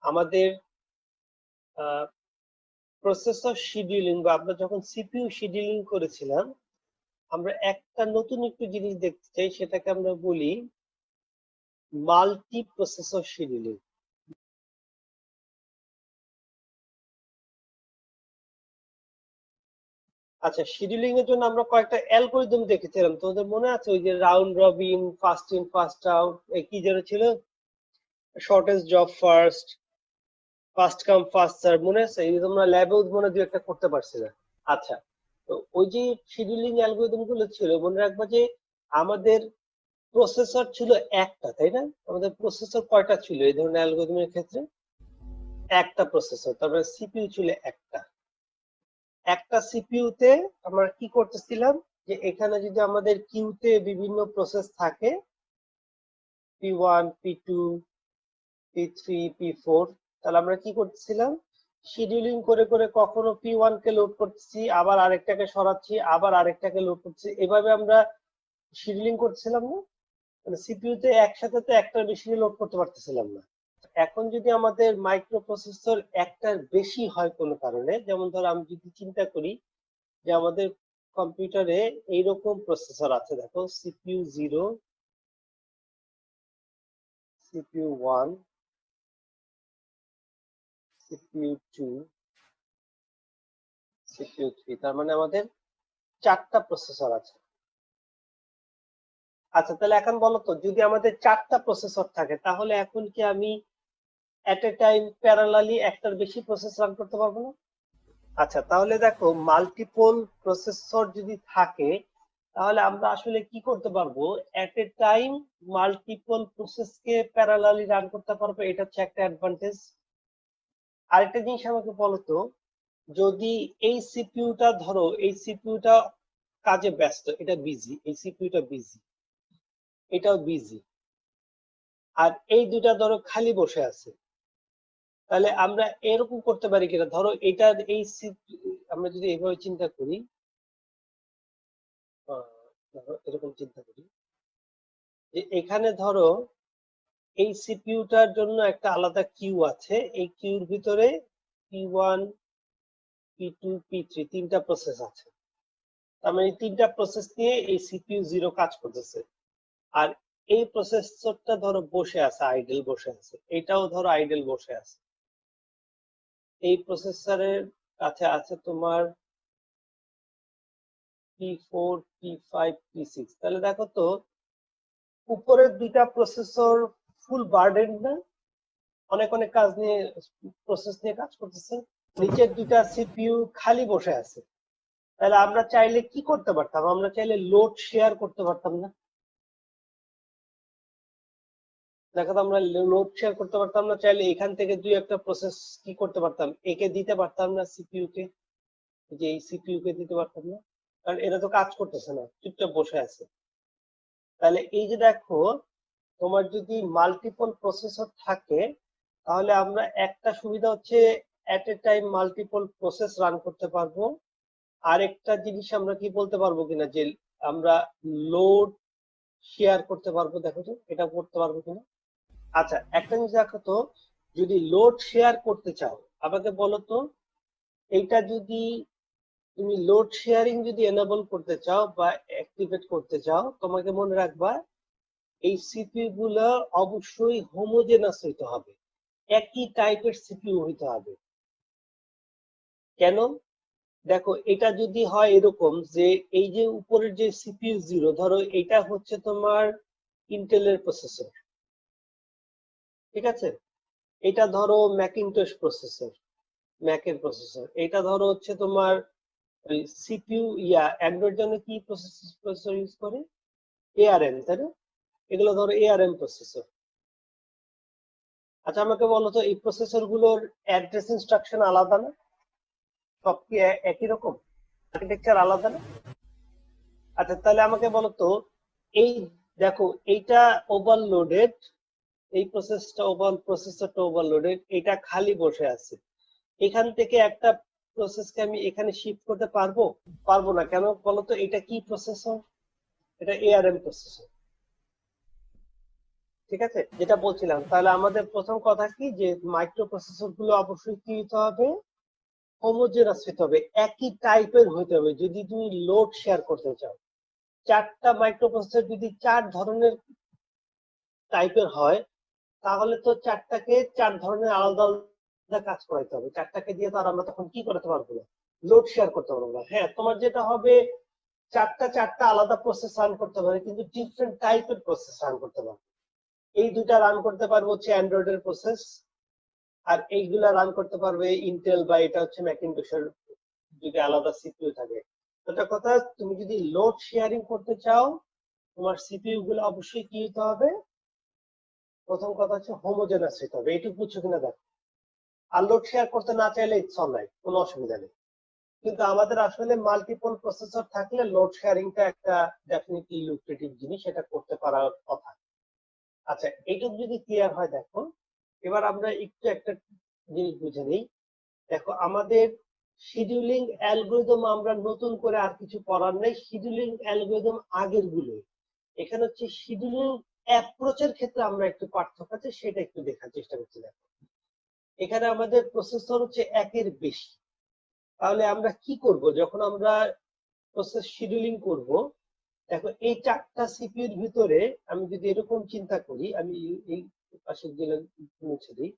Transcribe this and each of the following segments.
আমাদের processor scheduling বা আমরা যখন সিপিইউ শিডিউলিং করেছিলাম, আমরা একটা নতুন একটু জিনিস দেখতে চাই, সেটাকে আমরা বলি মাল্টি প্রসেসর শিডিউলিং। আচ্ছা, শিডিউলিং এর জন্য আমরা কয়েকটা অ্যালগরিদম দেখেছিলাম, তোমাদের মনে আছে? ওই যে round robin, first in first out, কি যেন ছিল, shortest job first, first come first serve, মনে আছে? এই তোমরা ল্যাবেও মনে হয় একটা করতে পারছি না। আচ্ছা, তো ওই যে শিডিউলিং অ্যালগরিদম গুলো ছিল, মনে রাখবা যে আমাদের প্রসেসর ছিল একটা, তাই না? আমাদের প্রসেসর কয়টা ছিল এই ধরনের অ্যালগরিদমের ক্ষেত্রে? একটা প্রসেসর। তারপরে সিপিইউ ছিল একটা। একটা সিপিইউ তে আমরা কি করতেছিলাম, যে এখানে যদি আমাদের কিউতে বিভিন্ন প্রসেস থাকে, P1, P2, P3, P4, তাহলে আমরা কি করতেছিলাম, শিডিউলিং করে করে কখনো P1 কে লোড করতেছি, আবার আরেকটাকে সরাচ্ছি, আবার আরেকটাকে লোড করছি, এভাবে আমরা শিডিউলিং করতেছিলাম না? মানে সিপিইউ তে একসাথে তো একটার বেশি লোড করতে পারতেছিলাম না। এখন যদি আমাদের মাইক্রো প্রসেসর একটার বেশি হয় কোনো কারণে, যেমন ধর আমি যদি চিন্তা করি যে আমাদের কম্পিউটারে এইরকম প্রসেসর আছে, দেখো, সিপিইউ 0, সিপিইউ 1, সিপিইউ 2, সিপিইউ 3, তার মানে আমাদের 4টা প্রসেসর আছে। আচ্ছা, তাহলে এখন বলো তো, যদি আমাদের 4টা প্রসেসর থাকে, তাহলে এখন কি আমি এট এ টাইম প্যারালালি একটার বেশি প্রসেস রান করতে পারবো না? আচ্ছা, তাহলে দেখো, মাল্টিপল প্রসেসর যদি থাকে, তাহলে আমরা আসলে কি করতে পারবো, এট এ টাইম মাল্টিপল প্রসেসকে প্যারালালি রান করতে পারবো, এটা হচ্ছে একটা অ্যাডভান্টেজ। আরেকটা জিনিস আমাকে বলো তো, যদি এই সিপিইউটা ধরো, এই সিপিইউটা কাজে ব্যস্ত, এটা বিজি, এই সিপিইউটা বিজি, এটাও বিজি, আর এই দুটা ধরো খালি বসে আছে, তাহলে আমরা এরকম করতে পারি কিনা, ধরো এটার এই আমরা যদি এইভাবে চিন্তা করি, ধরো এরকম চিন্তা করি যে এখানে ধরো এই সিপিইউটার জন্য একটা আলাদা কিউ আছে, এই কিউর ভিতরে P1, P2, P3 তিনটা প্রসেস আছে। তার মানে তিনটা প্রসেস নিয়ে এই সিপিইউ 0 কাজ করতেছে। আর এই প্রসেসরটা ধরো বসে আছে, আইডল বসে আছে, এটাও ধরো আইডল বসে আছে। এই প্রসেসরের কাছে আছে তোমার P4, P5, P6। তাহলে দেখো তো, উপরের দুইটা প্রসেসর ফুল বার্ডেন না, অনেক অনেক কাজ নিয়ে, প্রসেস নিয়ে কাজ করতেছে। নিচের দুইটা সিপিইউ খালি বসে আছে। তাহলে আমরা চাইলে কি করতে পারতাম, আমরা চাইলে লোড শেয়ার করতে পারতাম না? দেখো তো, আমরা লোড শেয়ার করতে পারতাম না? চাইলে এখান থেকে দুই একটা প্রসেস কি করতে পারতাম, একে দিতে পারতাম না সিপিইউ কে, যে এই সিপিইউ কে দিতে পারতাম না, কারণ এরা তো কাজ করতেছে না, চুপচাপ বসে আছে। তাহলে এই যে দেখো, তোমার যদি মাল্টিপল প্রসেসর থাকে, তাহলে আমরা একটা সুবিধা হচ্ছে at a time multiple process run করতে পারবো। আরেকটা জিনিস আমরা কি বলতে পারবো কিনা, যে আমরা লোড শেয়ার করতে পারবো, দেখো তো এটা করতে পারবো কিনা। আচ্ছা, একটা জিনিস দেখো তো, যদি লোড শেয়ার করতে চাও, আমাকে বলো তো, এইটা যদি তুমি লোড শেয়ারিং যদি এনেবল করতে চাও বা অ্যাক্টিভেট করতে চাও, তোমাকে মনে রাখবা এই সিপিইউ গুলো অবশ্যই হোমোজেনাস হইতে হবে, একই টাইপের সিপিইউ হইতে হবে। কেন? দেখো, এটা যদি হয় এরকম যে এই যে উপরের যে সিপিইউ 0, ধরো এটা হচ্ছে তোমার ইন্টেলের প্রসেসর, ঠিক আছে? এটা ধরো ম্যাকিনটশ প্রসেসর, ম্যাকের প্রসেসর। এটা ধরো হচ্ছে তোমার সিপিইউ, অ্যান্ড্রয়েড জন্য কি প্রসেসর ইউজ করে, এআরএম, তাই না? এগুলো ধরো এআরএম প্রসেসর। আচ্ছা, আমাকে বলো তো, এই প্রসেসর গুলোর অ্যাড্রেস ইনস্ট্রাকশন আলাদা না? সব কি একই রকম, আর্কিটেকচার আলাদা না? আচ্ছা, তাহলে আমাকে বলো তো, এই দেখো, এইটা ওভারলোডেড, এই প্রসেসরটা ওভারলোডেড, এটা খালি বসে আছে, এখান থেকে একটা প্রসেসকে আমি এখানে শিফট করতে পারবো? পারবো না। কেন বলো তো? এটা কি প্রসেসর? এটা এআরএম প্রসেসর, ঠিক আছে, যেটা বলছিলাম, তাহলে আমাদের প্রথম কথা কি যে মাইক্রো প্রসেসর গুলো অবশ্যই কি হতে হবে, হোমোজেনাস হতে হবে, একই টাইপের হতে হবে। যদি তুমি লোড শেয়ার করতে চাও, চারটা মাইক্রো প্রসেসর যদি চার ধরনের টাইপের হয়, তাহলে তো চারটাকে চার ধরনের আলাদা আলাদা কাজ করাইতে হবে। চারটাকে দিয়ে তো আর আমরা তখন কি করতে পারবো না, লোড শেয়ার করতে পারবো না। হ্যাঁ, তোমার যেটা হবে, চারটা চারটা আলাদা প্রসেস রান করতে পারে, কিন্তু ডিফারেন্ট টাইপের প্রসেস রান করতে পারবে। এই দুটা রান করতে পারবো হচ্ছে অ্যান্ড্রয়েড এর প্রসেস, আর এইগুলা রান করতে পারবে ইন্টেল বা এটা হচ্ছে ম্যাকিনটশের, যদি আলাদা সিপিইউ থাকে। একটা কথা, তুমি যদি লোড শেয়ারিং করতে চাও, তোমার সিপিইউ গুলো অবশ্যই কি হতে হবে, প্রথম কথা হচ্ছে হোমোজেনাস হতে হবে। এইটুকু বুঝছো কিনা দেখো। আর লোড শেয়ার করতে না চাইলে ইটস অনলাইন, কোনো অসুবিধা নেই। কিন্তু আমাদের আসলে মাল্টিপল প্রসেসর থাকলে লোড শেয়ারিংটা একটা ডেফিনেটলি লুক্রেটিভ জিনিস, এটা করতে পারার কথা। আচ্ছা, এইটুকু যদি ক্লিয়ার হয়, দেখো এবার আমরা একটু একটা জিনিস বুঝে নিই। দেখো, আমাদের শিডিউলিং অ্যালগরিদম আমরা নতুন করে আর কিছু করার নেই, শিডিউলিং অ্যালগরিদম আগের গুলো। এখানে হচ্ছে শিডিউলিং অ্যাপ্রোচের ক্ষেত্রে আমরা একটু পার্থক্য আছে, সেটা একটু দেখার চেষ্টা করছি। দেখো, এখানে আমাদের প্রসেসর হচ্ছে একের বেশি। তাহলে আমরা কি করব যখন আমরা প্রসেস শিডিউলিং করব? দেখো, এই চারটা সিপিইউর ভিতরে আমি যদি এরকম চিন্তা করি, আমি এই পাশে গেলে মুছে দিই।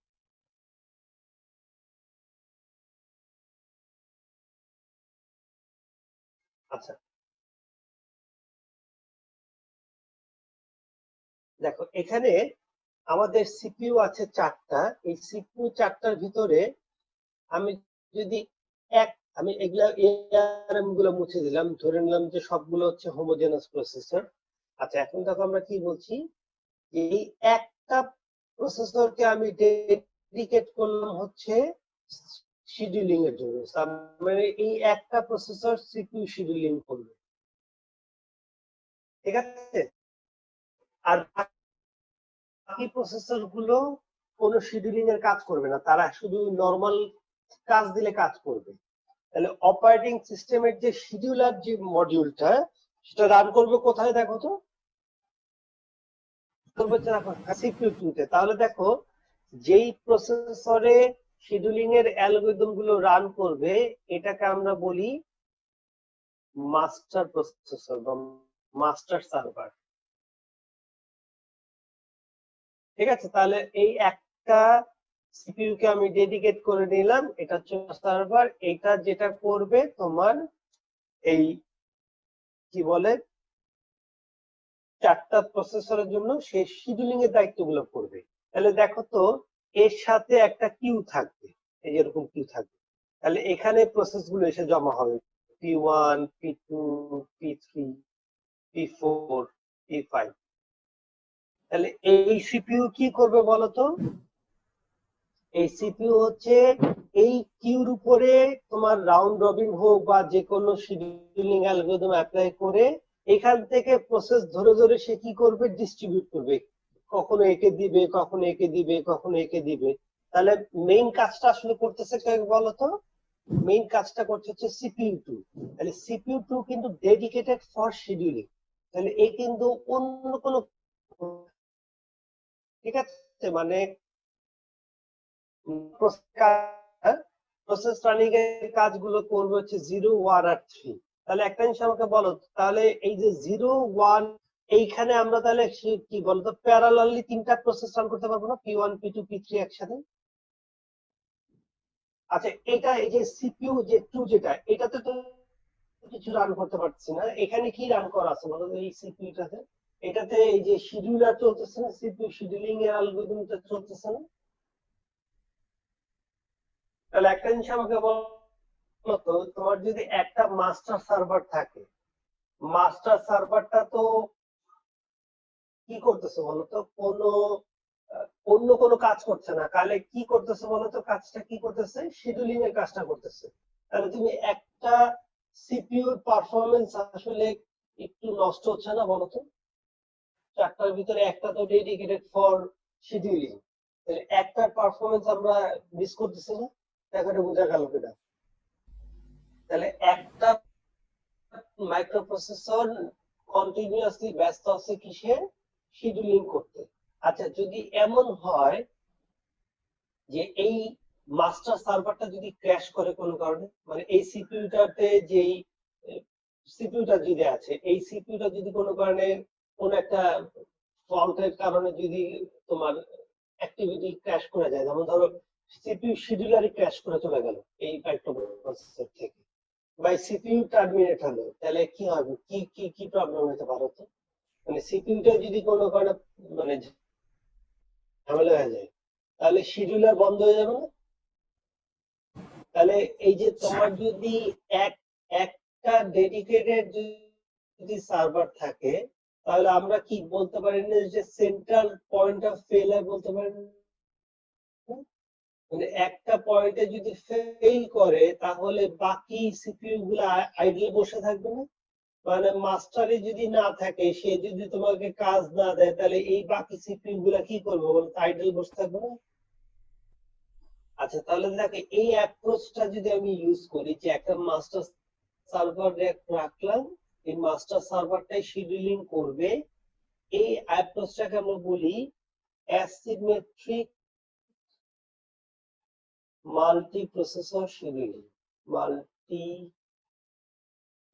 আচ্ছা, দেখো এখানে আমাদের সিপিইউ আছে চারটা। এই সিপিইউ চারটার ভিতরে আমি যদি এক, আমি এগুলা এআরএম গুলো মুছে দিলাম, ধরে নিলাম যে সবগুলো হচ্ছে হোমোজেনাস প্রসেসর। আচ্ছা, এখন দেখো আমরা কি বলছি, এই একটা প্রসেসরকে আমি ডেডিকেট করলাম হচ্ছে শিডিউলিং এর জন্য। তার মানে এই একটা প্রসেসর সিপিইউ শিডিউলিং করবে, ঠিক আছে। আর বাকি প্রসেসর গুলো কোনো শিডিউলিং এর কাজ করবে না, তারা শুধু নর্মাল কাজ দিলে কাজ করবে। তাহলে অপারেটিং সিস্টেমের যে শিডিউলার যে মডিউলটা, সেটা রান করবে কোথায় দেখো তো, করবে সিপিইউ 2 তে। তাহলে দেখো, যেই প্রসেসরে শিডিউলিং এর অ্যালগরিদম গুলো রান করবে, এটাকে আমরা বলি মাস্টার প্রসেসর বা মাস্টার সার্ভার, ঠিক আছে। তাহলে এই একটা সিপিইউ কে আমি ডেডিকেট করে নিলাম, এটা হচ্ছে সার্ভার। এটা যেটা করবে তোমার এই কি বলে, চারটা প্রসেসরের জন্য সে শিডিউলিং এর দায়িত্বগুলো করবে। তাহলে দেখো তো, এর সাথে একটা কিউ থাকবে, এই যেরকম কিউ থাকবে। তাহলে এখানে প্রসেস গুলো এসে জমা হবে, P1, P2, P3, P4, P5। তাহলে এই সিপিইউ কি করবে বলতো, এই সিপিইউ হচ্ছে এই কিউর উপরে তোমার রাউন্ড রবিন হোক বা যে কোনো শিডিউলিং অ্যালগরিদম অ্যাপ্লাই করে এখান থেকে প্রসেস ধরে ধরে সে কি করবে, ডিস্ট্রিবিউট করবে। কখনো একে দিবে, কখনো একে দিবে, কখনো একে দিবে। তাহলে মেইন কাজটা আসলে করতেছে কে বলতো, মেইন কাজটা করছে হচ্ছে সিপিইউ 2। তাহলে সিপিইউ 2 কিন্তু ডেডিকেটেড ফর শিডিউলিং। তাহলে এই কিন্তু অন্য কোনো, ঠিক আছে, মানে প্রসেস রানিং এর কাজগুলো করবে হচ্ছে 0, 1 আর 3। তাহলে একটা জিনিস আমাকে বলো, তাহলে এই যে 0, 1, এইখানে আমরা তাহলে কি বলতো, প্যারালালি তিনটা প্রসেস রান করতে পারবো না, P1, P2, P3 একসাথে? আচ্ছা, এটা এই যে সিপিইউ যে 2 যেটা, এটাতে তো কিছু রান করতে পারছি না। এখানে কি রান করা আছে বলো এই সিপিইউটাতে? এটাতে এই যে শিডিউলার চলতেছে না, সিপিইউ শিডিউলিং এর অ্যালগরিদমটা চলতেছে না। তাহলে একটা জিনিস আমাকে বলতো, তোমার যদি একটা মাস্টার সার্ভার থাকে, মাস্টার সার্ভারটা তো কি করতেছে বলতো, কোনো অন্য কোনো কাজ করছে না, তাহলে কি করতেছে বলতো, কাজটা কি করতেছে, শিডিউলিং এর কাজটা করতেছে। তাহলে তুমি একটা সিপিইউর পারফরমেন্স আসলে একটু নষ্ট হচ্ছে না বলতো? চারটার ভিতরে একটা তো ডেডিকেটেড ফর শিডিউলিং, তাহলে একটার পারফরমেন্স আমরা মিস করতেছি না? ব্যাপারটা বোঝা গেল কিনা? তাহলে একটা মাইক্রোপ্রসেসর কন্টিনিউয়াসলি ব্যস্ত আছে কিসে, শিডিউলিং করতে। আচ্ছা, যদি এমন হয় যে এই মাস্টার সার্ভারটা যদি ক্র্যাশ করে কোনো কারণে, মানে এই সিপিইউটাতে যেই সিপিইউটা যদি আছে, এই সিপিইউটা যদি কোনো কারণে কোনো একটা ফল্টের কারণে যদি তোমার অ্যাক্টিভিটি ক্র্যাশ করে যায়, যেমন ধরো সিপিইউ শিডিউলারই ক্র্যাশ করে চলে গেল এই মাইক্রোপ্রসেসর থেকে, বা সিপিইউ টার্মিনেট হলো, তাহলে কি হবে, কি কি কি প্রবলেম হতে পারে? তো মানে সিপিইউটা যদি কোনো কারণে মানে ঝামেলা হয়ে যায়, তাহলে শিডিউলার বন্ধ হয়ে যাবে না? তাহলে এই যে তোমার যদি একটা ডেডিকেটেড যদি সার্ভার থাকে, তাহলে আমরা কি বলতে পারি না যে সেন্ট্রাল পয়েন্ট অফ ফেলিয়ার বলতে পারি না? মানে একটা পয়েন্টে যদি ফেল করে তাহলে বাকি সিপিইউ গুলা আইডল বসে থাকবে না? মানে মাস্টারে যদি না থাকে, সে যদি তোমাকে কাজ না দেয়, তাহলে এই বাকি সিপিইউ গুলা কি করবে বলো, আইডল বসে থাকবে না? আচ্ছা, তাহলে দেখো এই অ্যাপ্রোচটা যদি আমি ইউজ করি, যে একটা মাস্টার সার্ভার রাখলাম, এই মাস্টার সার্ভারটাই শিডিউলিং করবে, এই অ্যাপ্রোচটাকে আমরা বলি asymmetric multi processor scheduling. Multi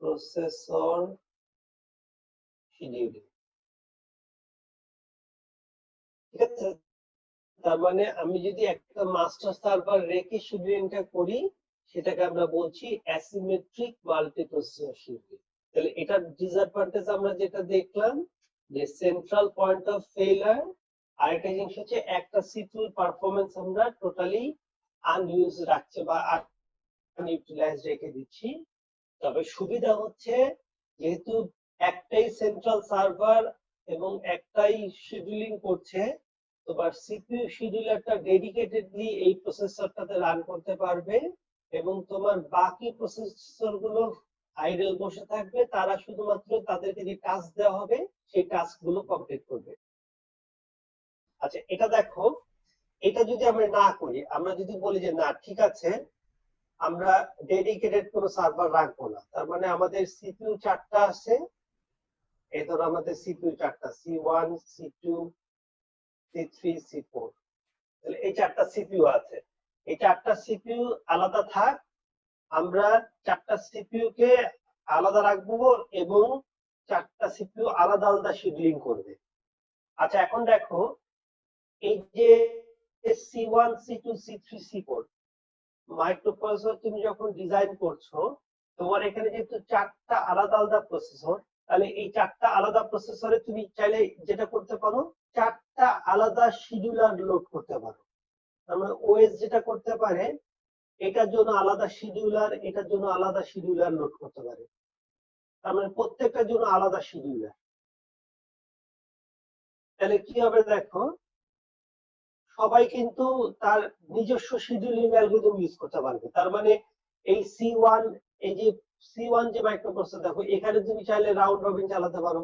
processor scheduling, ঠিক আছে? তার মানে আমি যদি একটা মাস্টার সার্ভার রেখে শিডিউলিংটা করি, সেটাকে আমরা বলছি অ্যাসিমেট্রিক মাল্টি প্রসেসর শিডিউলিং। তাহলে এটার ডিসঅ্যাডভান্টেজ আমরা যেটা দেখলাম, যে সেন্ট্রাল পয়েন্ট অফ ফেইলার, আরেকটা জিনিস হচ্ছে একটা সিপিইউ পারফরম্যান্স আমরা টোটালি আনইউজ রাখছে বা আনইউটিলাইজ রেখে দিচ্ছি। তবে সুবিধা হচ্ছে, যেহেতু একটাই সেন্ট্রাল সার্ভার এবং একটাই শিডিউলিং করছে, তোমার সিপিইউ শিডিউলারটা ডেডিকেটেডলি এই প্রসেসরটাতে রান করতে পারবে, এবং তোমার বাকি প্রসেসর গুলো আইডল বসে থাকবে, তারা শুধুমাত্র তাদেরকে যে টাস্ক দেওয়া হবে সেই টাস্ক গুলো কমপ্লিট করবে। আচ্ছা, এটা দেখো, এটা যদি আমরা না করি, আমরা যদি বলি যে না ঠিক আছে, আমরা ডেডিকেটেড কোনো সার্ভার রাখবো না, তার মানে আমাদের সিপিইউ চারটা আছে, এই ধরো আমাদের সিপিইউ চারটা, C1 C2 C3 C4, তাহলে এই চারটা সিপিইউ আছে, এই চারটা সিপিইউ আলাদা থাক, আমরা চারটা সিপিইউ কে আলাদা রাখবো এবং চারটা সিপিইউ আলাদা আলাদা শিডিউলিং করবে। আচ্ছা, এখন দেখো এই যে C1 C2 C3 C4 microprocessor তুমি যখন ডিজাইন করছো, তোমার এখানে যেহেতু চারটা আলাদা আলাদা প্রসেসর, তাহলে এই চারটা আলাদা প্রসেসরে তুমি চাইলে যেটা করতে পারো, চারটা আলাদা শিডিউলার লোড করতে পারো। আমরা ওএস যেটা করতে পারে, এটার জন্য আলাদা শিডিউলার, এটার জন্য আলাদা শিডিউলার লোড করতে পারে, তার মানে প্রত্যেকটার জন্য আলাদা শিডিউলার। তাহলে কি হবে দেখো, সবাই কিন্তু তার নিজস্ব শিডিউলিং অ্যালগরিদম ইউজ করতে পারবে। তার মানে এই C1, এই যে C1 যে মাইক্রোপ্রসেসর, দেখো এখানে তুমি চাইলে রাউন্ড রবিন চালাতে পারো,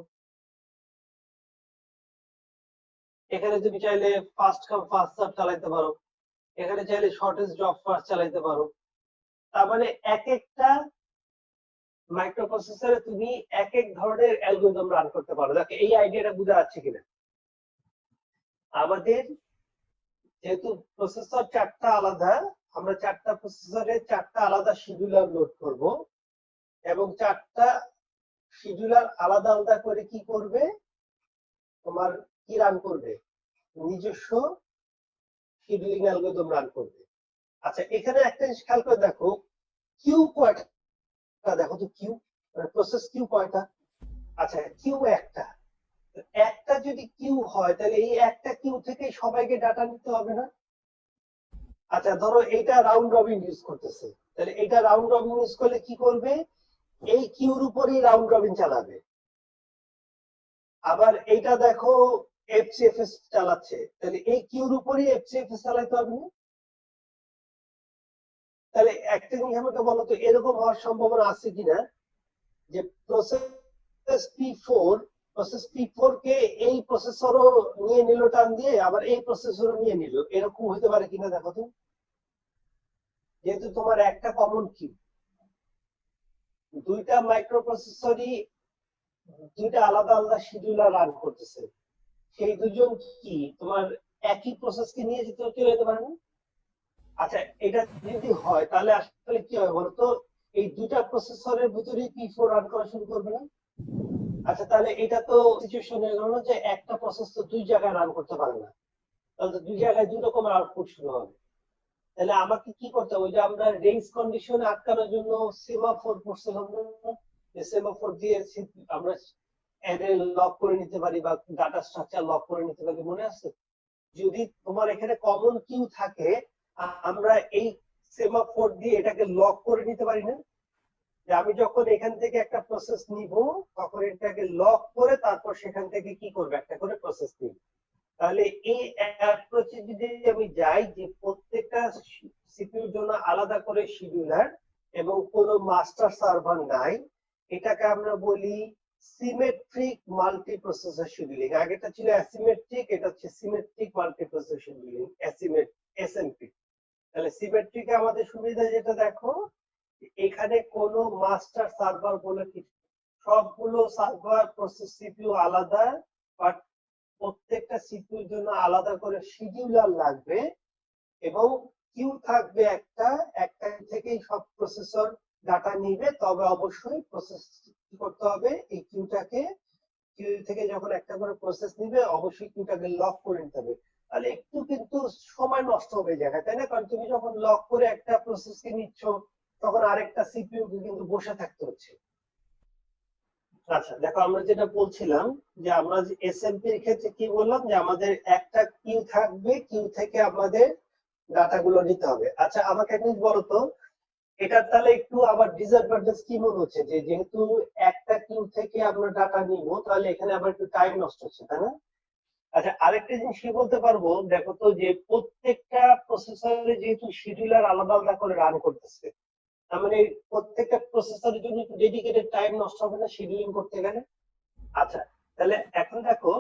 এখানে তুমি চাইলে ফার্স্ট কাম ফার্স্ট সার্ভ চালাতে পারো, এখানে চাইলে শর্টেস্ট জব ফার্স্ট চালাতে পারো। তার মানে এক একটা মাইক্রোপ্রসেসরে তুমি এক এক ধরনের অ্যালগরিদম রান করতে পারো। দেখো এই আইডিয়াটা বোঝা যাচ্ছে কিনা? আমাদের যেহেতু প্রসেসর চারটা আলাদা, আমরা চারটা প্রসেসরে চারটা আলাদা শিডিউলার লোড করব, এবং চারটা শিডিউলার আলাদা আলাদা করে কি করবে, তোমার কি রান করবে, নিজস্ব শিডিউলিং অ্যালগরিদম রান করবে। আচ্ছা, এখানে একটা জিনিস খেয়াল করে দেখো, কিউ কয়টা দেখো তো, কিউ প্রসেস কিউ কয়টা? আচ্ছা, কিউ একটা, একটা যদি কিউ হয়, তাহলে এই একটা কিউ থেকে সবাইকে ডাটা নিতে হবে না? আচ্ছা, ধরো এইটা রাউন্ড রবিন ইউজ করতেছে, তাহলে এটা রাউন্ড রবিন ইউজ করলে কি করবে, এই কিউর উপরেই রাউন্ড রবিন চালাবে। আবার এইটা দেখো এফসিএফএস চালাচ্ছে, তাহলে এই কিউর উপরেই এফসিএফএস চালাতে হবে না? তাহলে একটা জিনিস আমাকে বলো তো, এরকম হওয়ার সম্ভাবনা আছে কিনা যে প্রসেস P4 কে এই প্রসেসরও নিয়ে নিল টান দিয়ে, আবার এই প্রসেসরও নিয়ে নিল, এরকম হতে পারে কিনা দেখো তো। যেহেতু তোমার একটা কমন কিউ, দুইটা মাইক্রোপ্রসেসরই দুইটা আলাদা আলাদা শিডিউলার রান করতেছে, সেই দুজন কি তোমার একই প্রসেসকে নিয়ে চলে যেতে পারে না? আচ্ছা, এটা যদি হয় তাহলে আসলে কি হয় বলতো, এই দুটা প্রসেসরের ভিতরে P4 রান করা শুরু করবে না? আচ্ছা, তাহলে এটা তো সিচুয়েশন হয়ে গেল না যে একটা প্রসেস তো দুই জায়গায় রান করতে পারে না, তাহলে তো দুই জায়গায় দুই রকমের আউটপুট শুরু হবে। তাহলে আমাকে কি করতে হবে, ওই যে আমরা রেঞ্জ কন্ডিশনে আটকানোর জন্য সেমাফোর পড়ছিলাম না, যে সেমাফোর দিয়ে আমরা অ্যারে লক করে নিতে পারি বা ডাটা স্ট্রাকচার লক করে নিতে পারি, মনে আছে? যদি তোমার এখানে কমন কিউ থাকে, আমরা এই সেমাফোর দিয়ে এটাকে লক করে নিতে পারি না? যে আমি যখন এখান থেকে একটা প্রসেস নিব, তখন এটাকে লক করে তারপর সেখান থেকে কি করবে, একটা করে প্রসেস নিব। তাহলে এই অ্যাপ্রোচে যদি আমি যাই যে প্রত্যেকটা সিপিইউর জন্য আলাদা করে শিডিউলার এবং কোনো মাস্টার সার্ভার নাই, এটাকে আমরা বলি সিমেট্রিক মাল্টিপ্রসেসর শিডিউলিং। আগেটা ছিল অ্যাসিমেট্রিক, এটা হচ্ছে সিমেট্রিক মাল্টিপ্রসেসর শিডিউলিং, এসএমপি। তাহলে সিমেট্রিকে আমাদের সুবিধা যেটা দেখো, এখানে কোনো মাস্টার সার্ভার বলে কিছু, সবগুলো সার্ভার প্রসেস সিপিইউ আলাদা, বাট প্রত্যেকটা সিপিইউর জন্য আলাদা করে শিডিউলার লাগবে এবং কিউ থাকবে একটা, একটা থেকেই সব প্রসেসর ডাটা নিবে। তবে অবশ্যই প্রসেস করতে হবে এই কিউটাকে, কিউ থেকে যখন একটা করে প্রসেস নিবে অবশ্যই কিউটাকে লক করে নিতে হবে। তাহলে একটু কিন্তু সময় নষ্ট হবে জায়গায়, তাই না? কারণ তুমি যখন লক করে একটা প্রসেসকে নিচ্ছ, তখন আরেকটা সিপিইউ কিন্তু বসে থাকতে হচ্ছে। আচ্ছা দেখো, আমরা যেটা বলছিলাম যে আমরা এসএমপি এর ক্ষেত্রে কি বললাম, যে আমাদের একটা কিউ থাকবে, কিউ থেকে আমাদের ডাটাগুলো নিতে হবে। আচ্ছা, আমাকে একটা জিনিস বলো তো, এটার তাহলে একটু আবার ডিসঅ্যাডভান্টেজ কি মনে হচ্ছে, যে যেহেতু একটা কিউ থেকে আমরা ডাটা নিব, তাহলে এখানে আবার একটু টাইম নষ্ট হচ্ছে, তাই না? আচ্ছা, আরেকটা জিনিস কি বলতে পারবো, দেখো তো, যে প্রত্যেকটা প্রসেসরে যেহেতু শিডিউলার আলাদা আলাদা করে রান করতেছে, তার মানে প্রত্যেকটা প্রসেসরের জন্য একটু ডেডিকেটেড টাইম নষ্ট হবে না শিডিউলিং করতে গেলে? আচ্ছা, তাহলে এখন দেখো,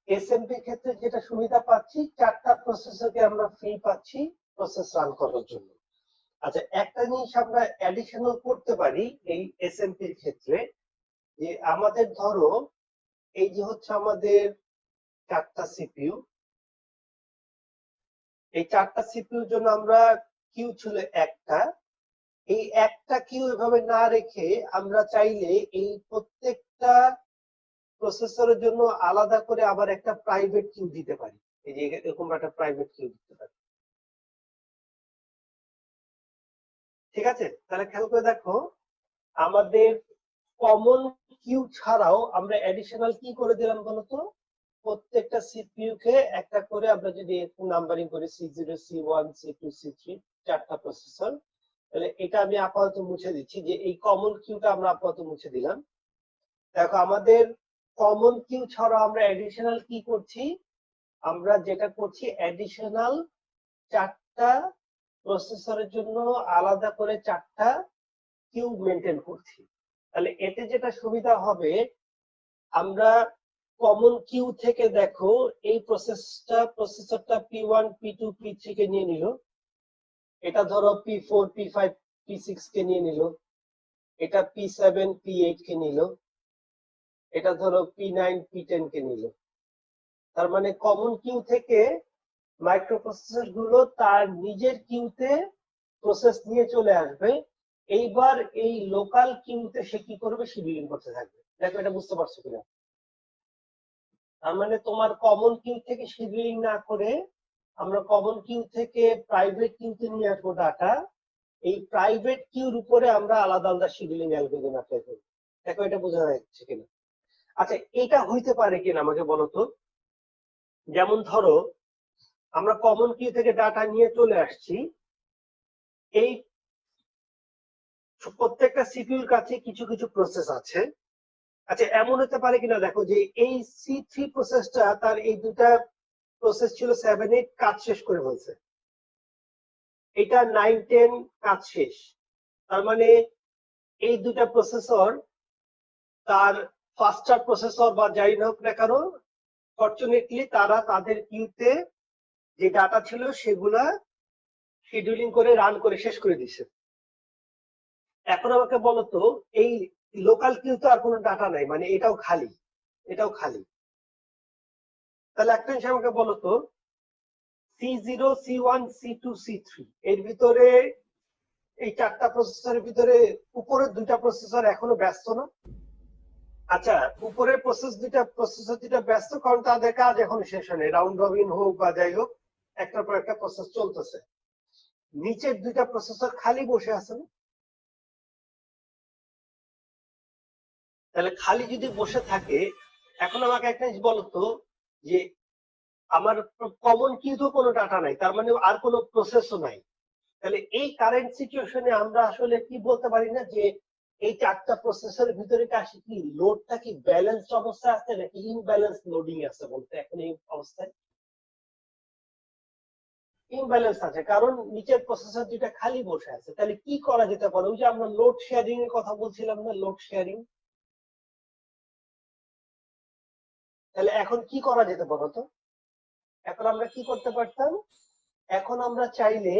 এসএমপি ক্ষেত্রে যেটা সুবিধা পাচ্ছি, চারটা প্রসেসরকে আমরা ফ্রি পাচ্ছি প্রসেস রান করার জন্য। আচ্ছা, একটা জিনিস আমরা অ্যাডিশনাল করতে পারি এই এসএমপি এর ক্ষেত্রে, যে আমাদের ধরো এই যে হচ্ছে আমাদের চারটা সিপিইউ, এই চারটা সিপিইউর জন্য আমরা কিউ ছিল একটা, এই একটা কিউ এভাবে না রেখে আমরা চাইলে এই প্রত্যেকটা প্রসেসরের জন্য আলাদা করে আবার একটা প্রাইভেট কিউ দিতে পারি। এই যে এরকম একটা প্রাইভেট কিউ দিতে পারি। ঠিক আছে, তাহলে খেয়াল করে দেখো, আমাদের কমন কিউ ছাড়াও আমরা অ্যাডিশনাল কি করে দিলাম বলতো, প্রত্যেকটা সিপিইউ কে একটা করে আমরা যদি নাম্বারিং করি C0 C1 C2 C3, চারটা প্রসেসর, তাহলে এটা আমি আপাতত মুছে দিচ্ছি, যে এই কমন কিউটা আমরা আপাতত মুছে দিলাম। দেখো, আমাদের কমন কিউ ছাড়া আমরা অ্যাডিশনাল কি করছি, আমরা যেটা করছি অ্যাডিশনাল চারটা প্রসেসরের জন্য আলাদা করে চারটা কিউ মেনটেন করছি। তাহলে এতে যেটা সুবিধা হবে, আমরা কমন কিউ থেকে দেখো এই প্রসেসরটা P1 P2 P3 কে নিয়ে নিল, এটা ধরো P4 P5 P6 কে নিয়ে নিল, এটা P7 P8 কে নিল, এটা ধরো P9 P10 কে নিল। তার মানে কমন কিউ থেকে মাইক্রোপ্রসেসর গুলো তার নিজের কিউতে প্রসেস নিয়ে চলে আসবে। এইবার এই লোকাল কিউতে সে কি করবে, শিডিউলিং করতে থাকবে। দেখো, এটা বুঝতে পারছো কিনা? তার মানে তোমার কমন কিউ থেকে শিডিউলিং না করে আমরা কমন কিউ থেকে প্রাইভেট কিউতে নিয়ে আসবো ডাটা, এই প্রাইভেট কিউর উপরে আমরা আলাদা আলাদা শিডিউলিং অ্যালগরিদম অ্যাপ্লাই করবো। দেখো, এটা বোঝা যাচ্ছে কিনা? আচ্ছা, এটা হইতে পারে কিনা আমাকে বলো তো। যেমন ধরো, আমরা কমন কিউ থেকে ডাটা নিয়ে চলে আসছি, এই প্রত্যেকটা সিপিইউর কাছে কিছু কিছু প্রসেস আছে। আচ্ছা, এমন হতে পারে কিনা দেখো, যে এই C3 প্রসেসটা তার এই দুটা প্রসেস ছিল 7-8 কাজ শেষ করে ফেলছে, এটা 9-10 কাজ শেষ। তার মানে এই দুটা প্রসেসর তার ফাস্টার প্রসেসর বা যাই হোক না কেন, ফরচুনেটলি তারা তাদের কিউতে যে ডাটা ছিল সেগুলা শিডিউলিং করে রান করে শেষ করে দিছে। এখন আমাকে বলো তো, এই লোকাল কিউ তো আর কোনো ডাটা নাই, মানে এটাও খালি, এটাও খালি। তাহলে একটা জিনিস আমাকে বলো তো, C0, C1, C2, C3 এর ভিতরে, এই চারটা প্রসেসরের ভিতরে উপরের দুইটা প্রসেসর এখনো ব্যস্ত না? আচ্ছা, উপরের প্রসেসর দুইটা ব্যস্ত, কারণ তাদের কাজ এখনো শেষ হয়নি, রাউন্ড রবিন হোক বা যাই হোক, একটার পর একটা প্রসেস চলতেছে। নিচের দুইটা প্রসেসর খালি বসে আছে না? তাহলে খালি যদি বসে থাকে, এখন আমাকে একটা জিনিস বলো তো, যে আমার কমন কিউতেও কোনো ডাটা নাই, তার মানে আর কোনো প্রসেসও নাই। তাহলে এই কারেন্ট সিচুয়েশনে আমরা আসলে কি বলতে পারি না যে এই চারটা প্রসেসরের ভিতরে আসে কি লোডটা কি ব্যালেন্স অবস্থায় আছে নাকি ইনব্যালেন্স লোডিং আছে, বলতে এখন এই অবস্থায় ইমব্যালেন্স আছে, কারণ নিচের প্রসেসর দুইটা খালি বসে আছে। তাহলে কি করা যেতে পারে? ওই যে আমরা লোড শেয়ারিং এর কথা বলছিলাম না, লোড শেয়ারিং। তাহলে এখন কি করা যেতে পারে তো? এখন আমরা কি করতে পারতাম? এখন আমরা চাইলে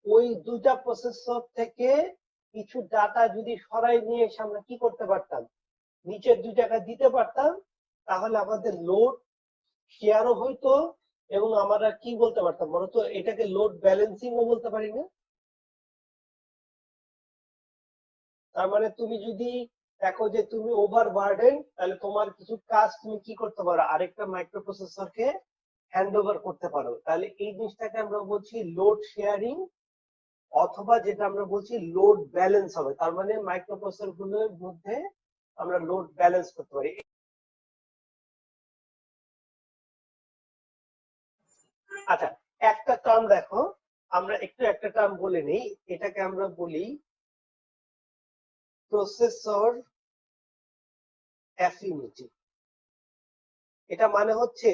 ওই দুইটা প্রসেসর থেকে কিছু ডাটা যদি সরাই নিয়ে এসে আমরা কি করতে পারতাম, নিচের দুই টাকা দিতে পারতাম, তাহলে আমাদের লোড শেয়ারও হইতো, এবং আমরা কি বলতে পারতাম বলতো, এটাকে লোড ব্যালেন্সিং ও বলতে পারি না? তার মানে তুমি যদি দেখো যে তুমি ওভার বার্ডেন, তাহলে তোমার কিছু কাজ তুমি কি করতে পারো, আরেকটা মাইক্রো প্রসেসরকে হ্যান্ড ওভার করতে পারো। তাহলে এই জিনিসটাকে আমরা বলছি লোড শেয়ারিং, অথবা যেটা আমরা বলছি লোড ব্যালেন্স হবে। তার মানে মাইক্রো প্রসেসর গুলোর মধ্যে আমরা লোড ব্যালেন্স করতে পারি। আচ্ছা, একটা টার্ম দেখো, আমরা একটু একটা টার্ম বলে নিই, এটাকে আমরা বলি প্রসেসর অ্যাফিনিটি। এটা মানে হচ্ছে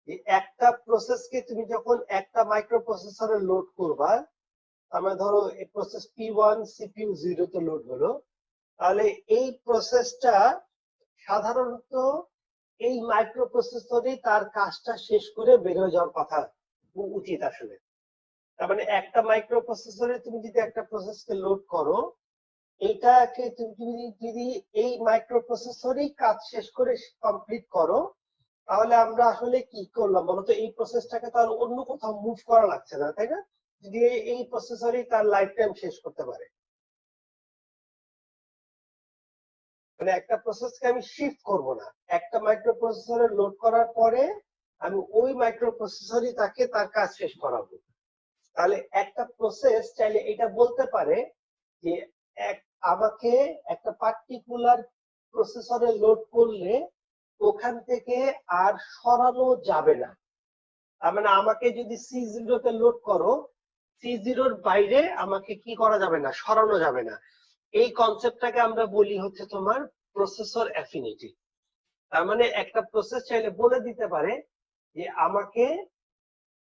যে একটা প্রসেসকে তুমি যখন একটা মাইক্রো প্রসেসরে লোড করবা, আমরা ধরো এই প্রসেস P1 CPU 0 তে লোড হলো, তাহলে এই প্রসেসটা সাধারণত এই মাইক্রো প্রসেসরেই তার কাজটা শেষ করে বের হয়ে যাওয়ার কথা, উচিত আসলে। তার মানে একটা মাইক্রো প্রসেসরে তুমি যদি একটা প্রসেসকে লোড করো, এইটাকে তুমি যদি এই মাইক্রো প্রসেসরই কাজ শেষ করে কমপ্লিট করো, তাহলে আমরা আসলে কি করলাম বলতো, এই প্রসেসটাকে তো আর অন্য কোথাও মুভ করা লাগছে না, তাই না? যদি এই প্রসেসরই তার লাইফ টাইম শেষ করতে পারে, মানে একটা প্রসেসকে আমি শিফট করব না, একটা মাইক্রো প্রসেসরে লোড করার পরে আমি ওই মাইক্রো প্রসেসরই তাকে তার কাজ শেষ করাবো। তাহলে একটা প্রসেস চাইলে এটা বলতে পারে যে এক আমাকে একটা পার্টিকুলার প্রসেসরে লোড করলে ওখান থেকে আর সরানো যাবে না। তার মানে আমাকে যদি C0 তে লোড করো, C0 এর বাইরে আমাকে কি করা যাবে না, সরানো যাবে না। এই কনসেপ্টটাকে আমরা বলি হচ্ছে তোমার প্রসেসর অ্যাফিনিটি। তার মানে একটা প্রসেস চাইলে বলে দিতে পারে যে আমাকে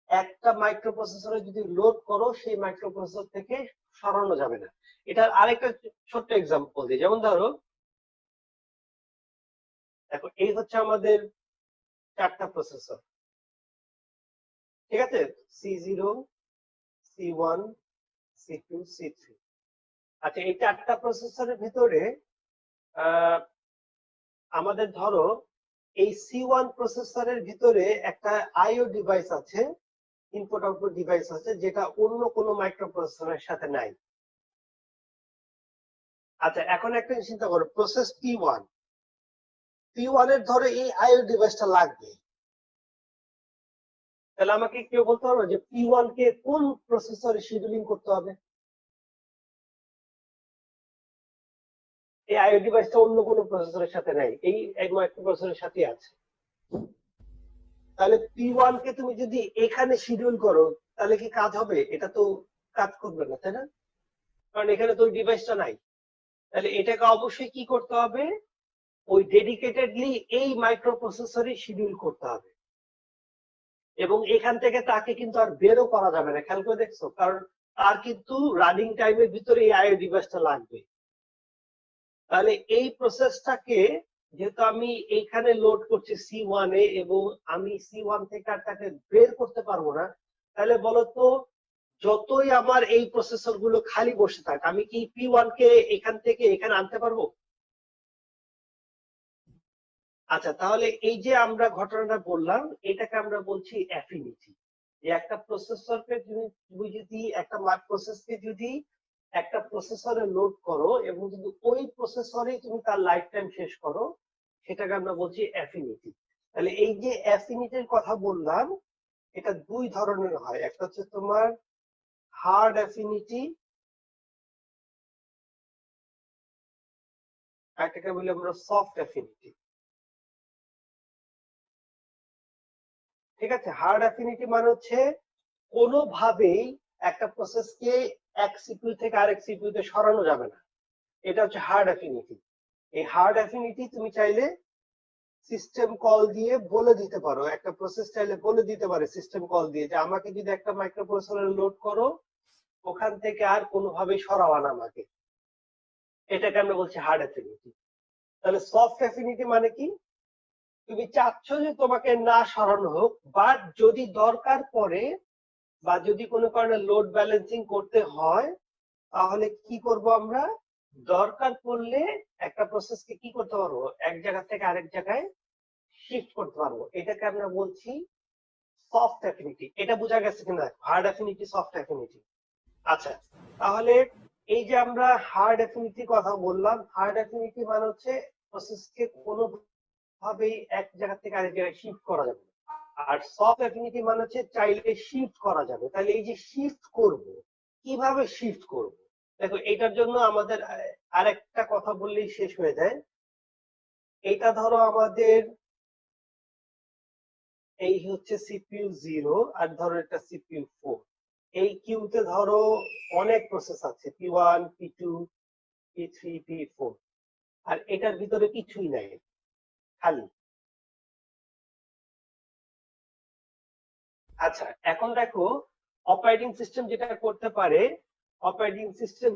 একটা মাইক্রো প্রসেসরে যদি লোড করো, সেই মাইক্রো প্রসেসর থেকে সরানো যাবে না। এটার আরেকটা ছোট্ট এক্সাম্পল দিই, যেমন ধরো দেখো, এই হচ্ছে আমাদের চারটা প্রসেসর, ঠিক আছে? C0, C1, C2, C3। আচ্ছা, এই চারটা প্রসেসরের ভিতরে আমাদের ধরো এই C1 প্রসেসরের ভিতরে একটা আইও ডিভাইস আছে, ইনপুট আউটপুট ডিভাইস আছে, যেটা অন্য কোনো মাইক্রো প্রসেসরের সাথে নাই। আচ্ছা, এখন একটা চিন্তা করো, প্রসেস P1 এর ধরো এই আইও ডিভাইসটা লাগবে, তাহলে আমাকে কেউ বলতে পারবে যে P1 কে কোন প্রসেসরে শিডিউলিং করতে হবে? এই আইও ডিভাইসটা অন্য কোনো প্রসেসরের সাথে নাই, এই মাইক্রো প্রসেসরের সাথে আছে। তাহলে P1 কে তুমি যদি এখানে শিডিউল করো, তাহলে কি কাজ হবে? এটা তো কাজ করবে না, তাই না? কারণ এখানে তো ওই ডিভাইসটা নাই। তাহলে এটাকে অবশ্যই কি করতে হবে, ওই ডেডিকেটেডলি এই মাইক্রো প্রসেসরই শিডিউল করতে হবে, এবং এখান থেকে তাকে কিন্তু আর বেরও করা যাবে না। খেয়াল করে দেখছো? কারণ তার কিন্তু রানিং টাইমের ভিতরে এই আইও ডিভাইসটা লাগবে। তাহলে এই প্রসেসটাকে যেহেতু আমি এইখানে লোড করছি C1 এ, এবং আমি C1 থেকে আর তাকে বের করতে পারবো না, তাহলে বলতো যতই আমার এই প্রসেসর গুলো খালি বসে থাক, আমি কি P1 কে এখান থেকে এখানে আনতে পারবো? আচ্ছা, তাহলে এই যে আমরা ঘটনাটা বললাম, এটাকে আমরা বলছি অ্যাফিনিটি। যে একটা প্রসেসরকে তুমি যদি একটা প্রসেসকে যদি একটা প্রসেসরে লোড করো এবং যদি ওই প্রসেসরে তুমি তার লাইফ টাইম শেষ করো, সেটাকে আমরা বলছি অ্যাফিনিটি। তাহলে এই যে অ্যাফিনিটির কথা বললাম, এটা দুই ধরনের হয়। একটা হচ্ছে তোমার হার্ড অ্যাফিনিটি, আর এটাকে বলি আমরা সফট অ্যাফিনিটি। ঠিক আছে, হার্ড অ্যাফিনিটি মানে হচ্ছে কোনোভাবেই একটা প্রসেসকে এক সিপিইউ থেকে আরেক সিপিইউ তে সরানো যাবে না, এটা হচ্ছে হার্ড অ্যাফিনিটি। এই হার্ড অ্যাফিনিটি তুমি চাইলে সিস্টেম কল দিয়ে বলে দিতে পারো, একটা প্রসেস চাইলে বলে দিতে পারে সিস্টেম কল দিয়ে যে আমাকে যদি একটা মাইক্রোপ্রসেসরে লোড করো, ওখান থেকে আর কোনোভাবেই সরাও না আমাকে, এটাকে আমরা বলছি হার্ড অ্যাফিনিটি। তাহলে সফট অ্যাফিনিটি মানে কি, তুমি চাচ্ছ যে তোমাকে না সরানো হোক, বাট যদি দরকার পড়ে বা যদি কোনো কারণে লোড ব্যালেন্সিং করতে হয়, তাহলে কি করব আমরা, দরকার পড়লে একটা প্রসেসকে কি করতে পারবো, এক জায়গা থেকে আরেক জায়গায় শিফট করতে পারবো, এটাকে আমরা বলছি সফট অ্যাফিনিটি। এটা বোঝা গেছে কিনা, হার্ড অ্যাফিনিটি সফট অ্যাফিনিটি। আচ্ছা, তাহলে এই যে আমরা হার্ড অ্যাফিনিটি কথা বললাম, হার্ড অ্যাফিনিটি মানে হচ্ছে প্রসেসকে কোনোভাবেই এক জায়গা থেকে আরেক জায়গায় শিফট করা যাবে না। আর সফট অ্যাফিনিটি মানে হচ্ছে চাইলে শিফট করা যাবে। তাহলে এই যে শিফট করব, কিভাবে শিফট করব, দেখো এটার জন্য আমাদের আরেকটা কথা বললেই শেষ হয়ে যায়। এটা ধরো আমাদের এই হচ্ছে সিপিইউ 0, আর ধরো এটা সিপিইউ 4। এই কিউতে ধরো অনেক প্রসেস আছে, P1 P2 P3 P4, আর এটার ভিতরে কিছুই নাই, খালি। আচ্ছা, এখন দেখো অপারেটিং সিস্টেম যেটা করতে পারে, অপারেটিং সিস্টেম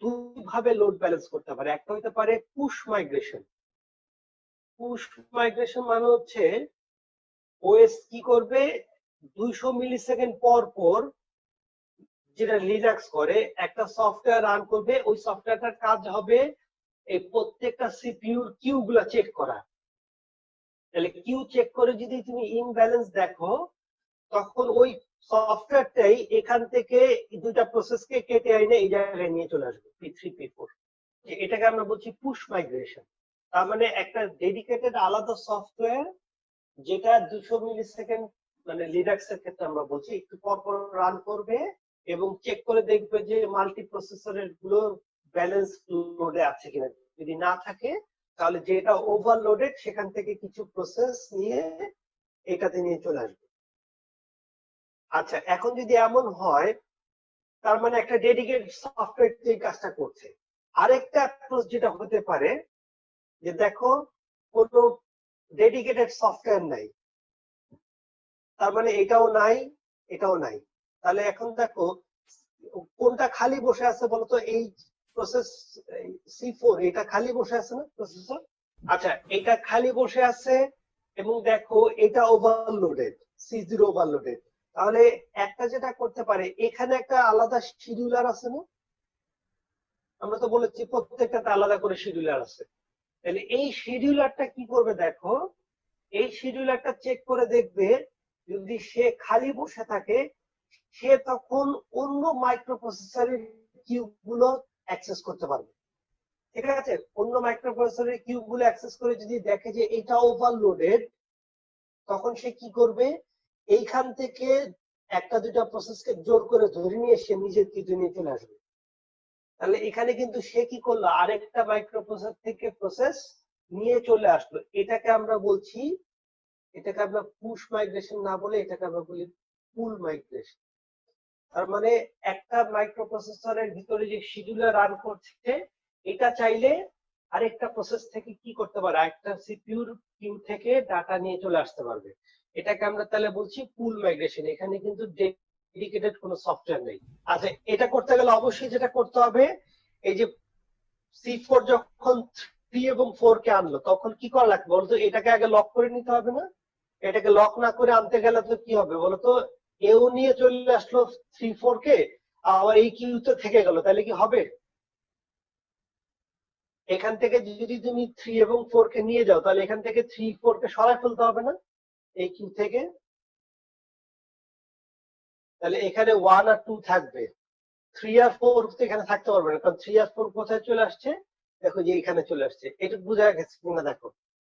দুই ভাবে লোড ব্যালেন্স করতে পারে। একটা হতে পারে পুশ মাইগ্রেশন। পুশ মাইগ্রেশন মানে হচ্ছে ওএস কি করবে, 200 মিলি সেকেন্ড পর পর, যেটা লিনাক্স করে, একটা সফটওয়্যার রান করবে। ওই সফটওয়্যারটার কাজ হবে এই প্রত্যেকটা সিপিইউর কিউ গুলা চেক করা। তাহলে কিউ চেক করে যদি তুমি ইনব্যালেন্স দেখো, তখন ওই সফটওয়্যারটাই এখান থেকে দুইটা প্রসেসকে কেটে এনে এই জায়গায় নিয়ে চলে আসবে, P3 P4। এটাকে আমরা বলছি পুশ মাইগ্রেশন। তার মানে একটা ডেডিকেটেড আলাদা সফটওয়্যার, যেটা 200 মিলি সেকেন্ড, মানে লিনাক্স এর ক্ষেত্রে আমরা বলছি, একটু পর পর রান করবে এবং চেক করে দেখবে যে মাল্টি প্রসেসরের গুলো ব্যালেন্স লোডে আছে কিনা। যদি না থাকে, তাহলে যেটা ওভারলোডেড সেখান থেকে কিছু প্রসেস নিয়ে এটাতে নিয়ে চলে আসবে। আচ্ছা, এখন যদি এমন হয়, তার মানে একটা ডেডিকেটেড সফটওয়্যার এই কাজটা করছে। আরেকটা অ্যাপ্রোচ যেটা হতে পারে, যে দেখো কোনো ডেডিকেটেড সফটওয়্যার নাই, তার মানে এটাও নাই এটাও নাই। তাহলে এখন দেখো কোনটা খালি বসে আছে বলতো, এই প্রসেস C4 এটা খালি বসে আছে না প্রসেসর। আচ্ছা, এটা খালি বসে আছে এবং দেখো এটা ওভারলোডেড, C0 ওভারলোডেড। তাহলে একটা যেটা করতে পারে, এখানে একটা আলাদা শিডিউলার আছে না, আমরা তো বলেছি প্রত্যেকটাতে আলাদা করে শিডিউলার আছে। তাহলে এই শিডিউলারটা কি করবে দেখো, এই শিডিউলারটা চেক করে দেখবে, যদি সে খালি বসে থাকে, সে তখন অন্য মাইক্রোপ্রসেসরের কিউ গুলো অ্যাক্সেস করতে পারবে। ঠিক আছে, অন্য মাইক্রোপ্রসেসরের কিউ গুলো অ্যাক্সেস করে যদি দেখে যে এটা ওভারলোডেড, তখন সে কি করবে, এইখান থেকে একটা দুটা প্রসেসকে জোর করে ধরে নিয়ে সে নিজের কিউতে নিয়ে চলে আসবে। তাহলে এখানে কিন্তু সে কি করলো, আরেকটা মাইক্রোপ্রসেসর থেকে প্রসেস নিয়ে চলে আসলো। এটাকে আমরা পুশ মাইগ্রেশন না বলে এটাকে আমরা বলি পুল মাইগ্রেশন। তার মানে একটা মাইক্রোপ্রসেসরের ভিতরে যে শিডিউলার রান করছে, এটা চাইলে আরেকটা প্রসেস থেকে কি করতে পারে, একটা সিপিইউর কিউ থেকে ডাটা নিয়ে চলে আসতে পারবে। এটাকে আমরা তাহলে বলছি পুল মাইগ্রেশন। এখানে কিন্তু ডেডিকেটেড কোনো সফটওয়্যার নেই। আচ্ছা, এটা করতে গেলে অবশ্যই যেটা করতে হবে, এই যে C4 যখন 3 এবং 4 কে আনলো, তখন কি করা লাগবে বলতো, এটাকে আগে লক করে নিতে হবে না। এটাকে লক না করে আনতে গেলে তো কি হবে বলতো, এও নিয়ে চলে আসলো 3 4 কে, আবার এই কিউতে থেকে গেল, তাহলে কি হবে? এখান থেকে যদি তুমি 3 এবং 4 কে নিয়ে যাও তাহলে এখান থেকে 3 4 কে সরাই ফেলতে হবে না এই কিউ থেকে, তাহলে এখানে 1 আর 2 থাকবে, 3 আর 4 তো এখানে থাকতে পারবে না, কারণ 3 আর 4 কোথায় চলে আসছে, দেখো যে এখানে চলে আসছে। এটা বোঝা গেছে কিনা দেখো।